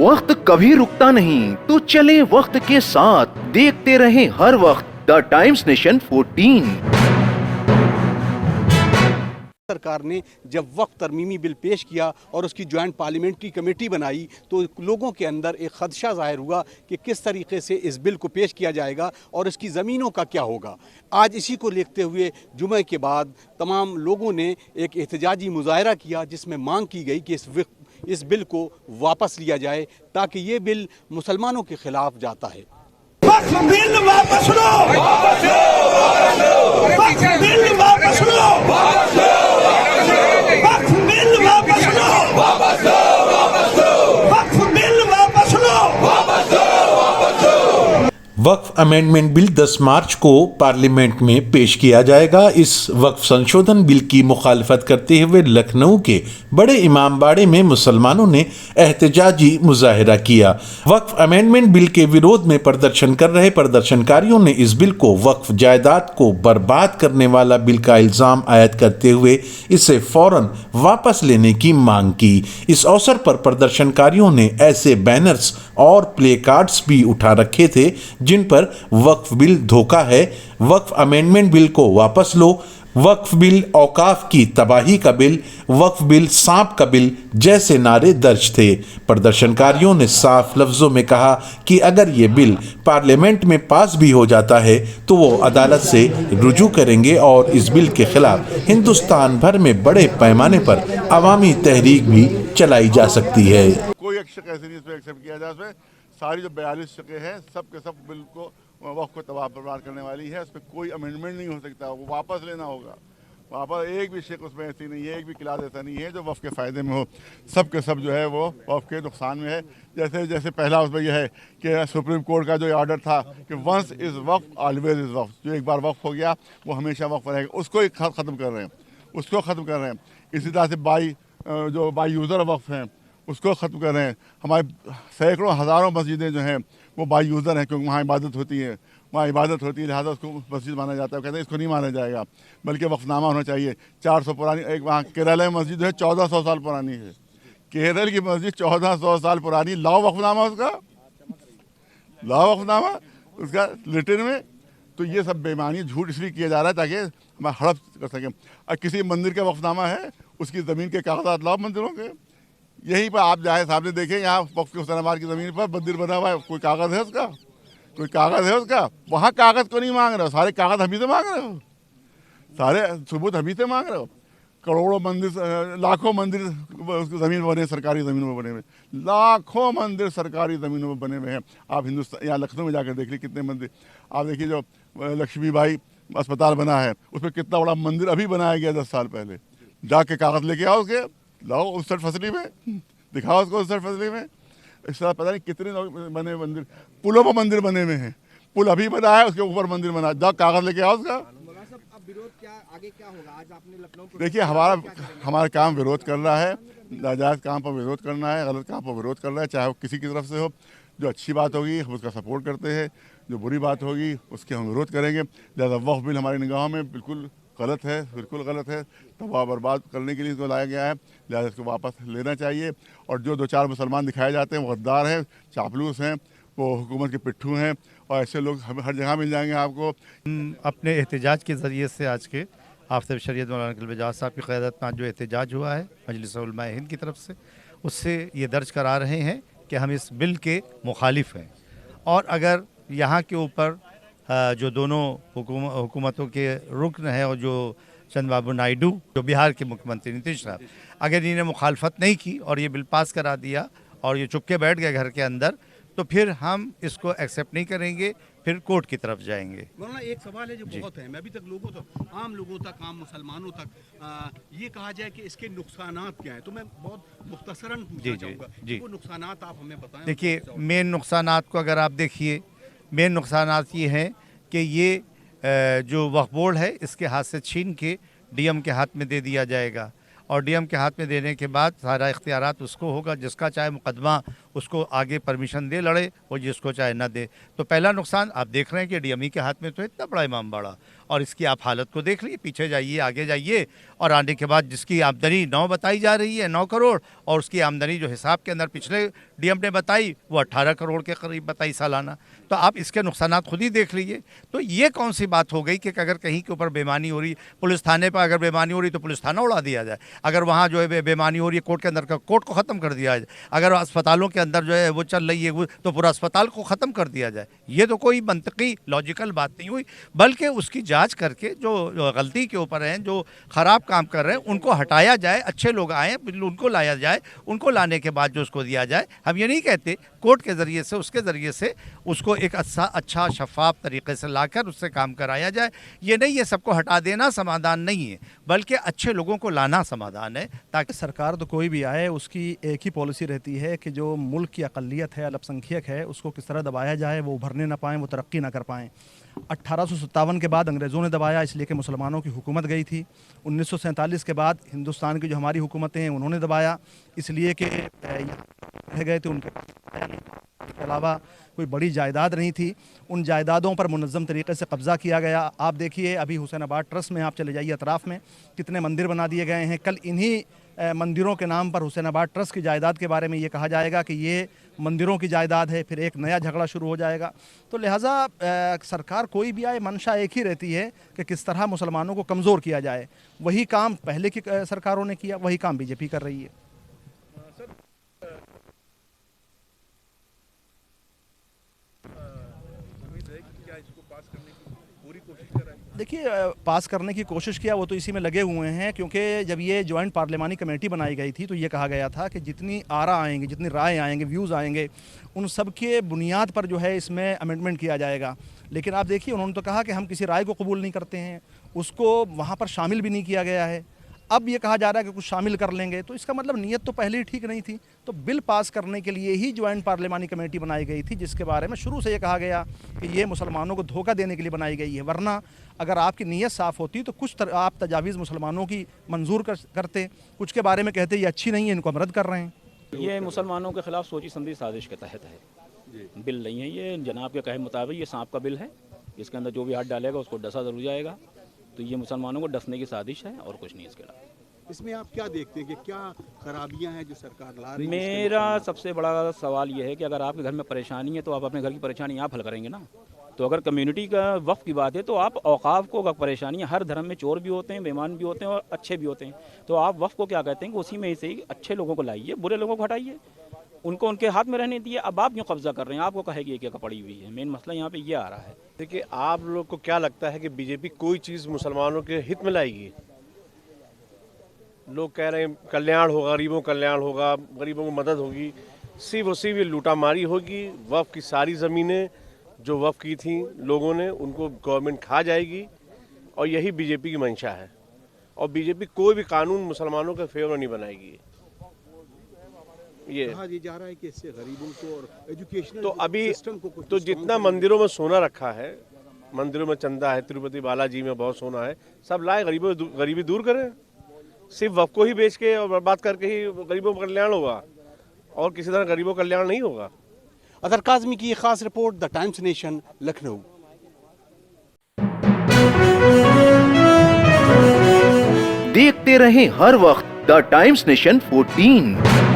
वक्त कभी रुकता नहीं, तो चले वक्त के साथ, देखते रहे हर वक्त द टाइम्स नेशन 14। सरकार ने जब वक्त तरमीमी बिल पेश किया और उसकी जॉइंट पार्लियामेंट्री कमेटी बनाई तो लोगों के अंदर एक खदशा ज़ाहिर हुआ कि किस तरीके से इस बिल को पेश किया जाएगा और इसकी ज़मीनों का क्या होगा। आज इसी को देखते हुए जुमे के बाद तमाम लोगों ने एक एहतजाजी मुजाहरा किया जिसमें मांग की गई कि इस बिल को वापस लिया जाए ताकि ये बिल मुसलमानों के खिलाफ जाता है। वक्फ बिल वापस लो, वापस लो, वापस लो, वक्फ बिल वापस लो, वापस लो, वक्फ बिल वापस लो, वापस लो, वापस लो, वक्फ बिल वापस लो, वापस लो, वापस लो। वक्फ अमेंडमेंट बिल 10 मार्च को पार्लियामेंट में पेश किया जाएगा। इस वक्फ संशोधन बिल की मुखालफत करते हुए लखनऊ के बड़े इमामबाड़े में मुसलमानों ने एहतजाजी मुजाहिरा किया। वक्फ अमेंडमेंट बिल के विरोध में प्रदर्शन कर रहे प्रदर्शनकारियों ने इस बिल को वक्फ जायदाद को बर्बाद करने वाला बिल का इल्जाम आयद करते हुए इसे फौरन वापस लेने की मांग की। इस अवसर पर प्रदर्शनकारियों ने ऐसे बैनर्स और प्ले कार्ड्स भी उठा रखे थे जिन पर वक्फ बिल धोखा है, वक्फ अमेंडमेंट बिल को वापस लो, वक्फ बिल औकाफ की तबाही का बिल, वक्फ बिल सांप का बिल जैसे नारे दर्ज थे। प्रदर्शनकारियों ने साफ लफ्जों में कहा कि अगर ये बिल पार्लियामेंट में पास भी हो जाता है तो वो अदालत से रुजू करेंगे और इस बिल के खिलाफ हिंदुस्तान भर में बड़े पैमाने पर अवामी तहरीक भी चलाई जा सकती है। कोई एक्शन ऐसे नहीं इसमें एक्सेप्ट किया जाए। इसमें सारी जो 42 शक़ें हैं सब के सब बिल को वक्फ को तबाह बर्बाद करने वाली है। उसमें कोई अमेंडमेंट नहीं हो सकता, वो वापस लेना होगा। वापस एक भी शेख उसमें ऐसी नहीं है, एक भी क्लास ऐसा नहीं है जो वक्फ के फ़ायदे में हो। सब के सब जो है वो वक्फ के नुकसान में है। जैसे पहला उसमें यह है कि सुप्रीम कोर्ट का जो ऑर्डर था कि once is waqf always is waqf, जो एक बार वक्फ हो गया वो हमेशा वक्फ रहेगा, उसको ही ख़त्म कर रहे हैं, उसको ख़त्म कर रहे हैं। इसी तरह से जो बाई यूज़र वक्फ हैं उसको ख़त्म कर रहे हैं। हमारे सैकड़ों हज़ारों मस्जिदें जो हैं वो बाई यूज़र हैं क्योंकि वहाँ इबादत होती है, लिहाजा उसको मस्जिद माना जाता है। कहते हैं इसको नहीं माना जाएगा बल्कि वक्फनामा होना चाहिए। 400 पुरानी एक वहाँ केरल में मस्जिद है 1400 साल पुरानी है। केरल की मस्जिद 1400 साल पुरानी, लाओ वक्फनामा उसका, लाओ वक्फनामा उसका रिटर्न में। तो ये सब बेईमानी झूठ इसलिए किया जा रहा है ताकि हम हड़प कर सकें। और किसी मंदिर का वक्फनामा है उसकी ज़मीन के कागजात लाओ मंदिरों के। यहीं पर आप जाए सामने देखें, यहाँ वक्फ के हुसैनाबाद की ज़मीन पर मंदिर बना हुआ है, कोई कागज़ है उसका? कोई कागज़ है उसका? वहाँ कागज़ को नहीं मांग रहे हो, सारे कागज़ हम ही से मांग रहे हो, सारे सबूत हम ही से मांग रहे हो। करोड़ों मंदिर, लाखों मंदिर ज़मीन बने, सरकारी ज़मीनों में बने हुए, लाखों मंदिर सरकारी ज़मीनों में बने हुए हैं। आप हिंदुस्तान यहाँ लखनऊ में जाकर देख लीजिए कितने मंदिर। आप देखिए जो लक्ष्मीबाई अस्पताल बना है उस पर कितना बड़ा मंदिर अभी बनाया गया 10 साल पहले। जाके कागज़ लेके आओ उसके, लाओ 59 फसली में, दिखाओ उसको 59 फसली में। इस तरह पता नहीं कितने बने मंदिर, पुलों पर मंदिर बने हुए हैं। पुल अभी बना है उसके ऊपर मंदिर बना, जाओ कागज़ लेके आओ उसका। विरोध क्या आगे क्या होगा? आज आपने लखनऊ देखिए हमारा काम विरोध करना है, नाजायज़ काम पर विरोध करना है, गलत काम पर विरोध करना है, चाहे वो किसी की तरफ से हो। जो अच्छी बात होगी हम उसका सपोर्ट करते हैं, जो बुरी बात होगी उसके हम विरोध करेंगे। लिहाजा वक्फ बिल हमारी निगाहों में बिल्कुल गलत है, बिल्कुल गलत है, तबाह बर्बाद करने के लिए इसको लाया गया है। लिहाजा इसको वापस लेना चाहिए। और जो 2-4 मुसलमान दिखाए जाते हैं वो गद्दार हैं, चापलूस हैं, वो हुकूमत के पिट्ठू हैं और ऐसे लोग हर जगह मिल जाएंगे आपको। अपने एहतजाज के ज़रिए से आज के आफ्ताब शरीयत मौलाना अकील बजाज साहब की क़यादत में जो एहतजाज हुआ है मजलिस उलमाए हिंद की तरफ से, उससे ये दर्ज करा रहे हैं कि हम इस बिल के मुखालिफ हैं। और अगर यहाँ के ऊपर जो दोनों हुकूमतों के रुकन हैं और जो चंद्रबाबू नायडू जो बिहार के मुख्यमंत्री नीतीश साहब, अगर इन्हें मुखालफत नहीं की और ये बिल पास करा दिया और ये चुप के बैठ गए घर के अंदर, तो फिर हम इसको एक्सेप्ट नहीं करेंगे, फिर कोर्ट की तरफ जाएंगे। मौलाना एक सवाल है जो बहुत है, मैं अभी तक लोगों तक, आम लोगों तक, आम मुसलमानों तक ये कहा जाए कि इसके नुकसानात क्या हैं, तो मैं बहुत मुख्तसरन पूछना चाहूँगा वो नुकसानात आप हमें बताएं। देखिए मेन नुकसानात को अगर आप देखिए, मेन नुकसानात ये हैं कि ये जो वक्फ बोर्ड है इसके हाथ से छीन के डीएम के हाथ में दे दिया जाएगा और डीएम के हाथ में देने के बाद सारा इख्तियारात उसको होगा, जिसका चाहे मुकदमा उसको आगे परमिशन दे लड़े, वो जिसको चाहे ना दे। तो पहला नुकसान आप देख रहे हैं कि डीएमई के हाथ में तो इतना बड़ा इमामबाड़ा, और इसकी आप हालत को देख लीजिए, पीछे जाइए आगे जाइए, और आने के बाद जिसकी आमदनी 9 बताई जा रही है, 9 करोड़, और उसकी आमदनी जो हिसाब के अंदर पिछले डीएम ने बताई वो 18 करोड़ के करीब बताई सालाना। तो आप इसके नुकसानात खुद ही देख लीजिए। तो ये कौन सी बात हो गई कि अगर कहीं के ऊपर बेईमानी हो रही, पुलिस थाने पर अगर बेईमानी हो रही तो पुलिस थाना उड़ा दिया जाए, अगर वहाँ जो है बेईमानी हो रही है कोर्ट के अंदर का कोर्ट को ख़त्म कर दिया जाए, अगर अस्पतालों के अंदर जो है वो चल रही है वो तो पूरा अस्पताल को ख़त्म कर दिया जाए। ये तो कोई मंतकी लॉजिकल बात नहीं हुई, बल्कि उसकी जांच करके जो गलती के ऊपर हैं, जो ख़राब काम कर रहे हैं, उनको हटाया जाए, अच्छे लोग आए उनको लाया जाए, उनको लाने के बाद जो उसको दिया जाए। हम ये नहीं कहते कोर्ट के ज़रिए से, उसके ज़रिए से उसको एक अच्छा शफाफ तरीके से लाकर उससे काम कराया जाए। ये नहीं ये सबको हटा देना समाधान नहीं है, बल्कि अच्छे लोगों को लाना समाधान है। ताकि सरकार तो कोई भी आए उसकी एक ही पॉलिसी रहती है कि जो मुल्क की अक़लियत है, अल्पसंख्यक है, उसको किस तरह दबाया जाए, वो उभरने ना पाएँ, वो तरक्की ना कर पाएँ। 1857 के बाद अंग्रेज़ों ने दबाया, इसलिए कि मुसलमानों की हुकूमत गई थी। 1947 के बाद हिंदुस्तान की जो हमारी हुकूमतें हैं उन्होंने दबाया, इसलिए कि रह गए थे, उनके के अलावा कोई बड़ी जायदाद नहीं थी। उन जायदादों पर मुनज़्ज़म तरीक़े से कब्ज़ा किया गया। आप देखिए अभी हुसैनाबाद ट्रस्ट में आप चले जाइए अतराफ़ में कितने मंदिर बना दिए गए हैं। कल इन्हीं मंदिरों के नाम पर हुसैनाबाद ट्रस्ट की जायदाद के बारे में ये कहा जाएगा कि ये मंदिरों की जायदाद है, फिर एक नया झगड़ा शुरू हो जाएगा। तो लिहाजा सरकार कोई भी आए मंशा एक ही रहती है कि किस तरह मुसलमानों को कमज़ोर किया जाए। वही काम पहले की सरकारों ने किया, वही काम बीजेपी कर रही है। देखिए पास करने की कोशिश किया, वो तो इसी में लगे हुए हैं, क्योंकि जब ये जॉइंट पार्लिमानी कमेटी बनाई गई थी तो ये कहा गया था कि जितनी आरा आएंगे, जितनी राय आएंगे, व्यूज़ आएंगे, उन सब के बुनियाद पर जो है इसमें अमेंडमेंट किया जाएगा। लेकिन आप देखिए उन्होंने तो कहा कि हम किसी राय को कबूल नहीं करते हैं, उसको वहाँ पर शामिल भी नहीं किया गया है। अब ये कहा जा रहा है कि कुछ शामिल कर लेंगे, तो इसका मतलब नीयत तो पहले ही ठीक नहीं थी। तो बिल पास करने के लिए ही जॉइंट पार्लिमानी कमेटी बनाई गई थी, जिसके बारे में शुरू से ये कहा गया कि ये मुसलमानों को धोखा देने के लिए बनाई गई है। वरना अगर आपकी नीयत साफ़ होती तो कुछ आप तजावीज़ मुसलमानों की मंजूर करते, कुछ के बारे में कहते ये अच्छी नहीं है, इनको हम रद्द कर रहे हैं। ये मुसलमानों के ख़िलाफ़ सोची समझी साजिश के तहत है, बिल नहीं है ये। जनाब के कहे मुताबिक ये सांप का बिल है, इसके अंदर जो भी हाथ डालेगा उसको डसा ज़रूर जाएगा। तो ये मुसलमानों को डसने की साजिश है और कुछ नहीं इसके अलावा। इसमें आप क्या देखते हैं कि क्या खराबियां हैं जो सरकार ला रही है? मेरा सबसे बड़ा सवाल ये है कि अगर आपके घर में परेशानी है तो आप अपने घर की परेशानी आप हल करेंगे ना। तो अगर कम्युनिटी का वक्फ की बात है तो आप औकाफ को, अगर परेशानी, हर धर्म में चोर भी होते हैं, बेईमान भी होते हैं और अच्छे भी होते हैं, तो आप वक्फ को क्या कहते हैं कि उसी में से ही अच्छे लोगों को लाइए, बुरे लोगों को हटाइए, उनको उनके हाथ में रहने दिए। अब आप क्यों कब्जा कर रहे हैं? आपको कहेगी क्या पड़ी हुई है? मेन मसला यहाँ पे ये आ रहा है। देखिए आप लोग को क्या लगता है कि बीजेपी कोई चीज़ मुसलमानों के हित में लाएगी? लोग कह रहे हैं कल्याण होगा, गरीबों कल्याण होगा, गरीबों को मदद होगी, सिर्फ और सिर्फ ये लूटामारी होगी। वफ़ की सारी ज़मीनें जो वफ़ की थी लोगों ने, उनको गवर्नमेंट खा जाएगी, और यही बीजेपी की मंशा है। और बीजेपी कोई भी कानून मुसलमानों के फेवर नहीं बनाएगी। ये कहा जा रहा है कि इससे गरीबों को और एजुकेशनल तो अभी सिस्टम को कुछ तो जितना मंदिरों में सोना रखा है, मंदिरों में चंदा है, तिरुपति बालाजी में बहुत सोना है, सब लाए, गरीबी दूर करें। सिर्फ वफ़ को ही बेच के और बर्बाद करके ही गरीबों का कल्याण होगा, और किसी तरह गरीबों का कल्याण नहीं होगा। अदर काज़मी की ये खास report, the times nation, Lucknow. देखते रहें हर वक्त द टाइम्स नेशन 14।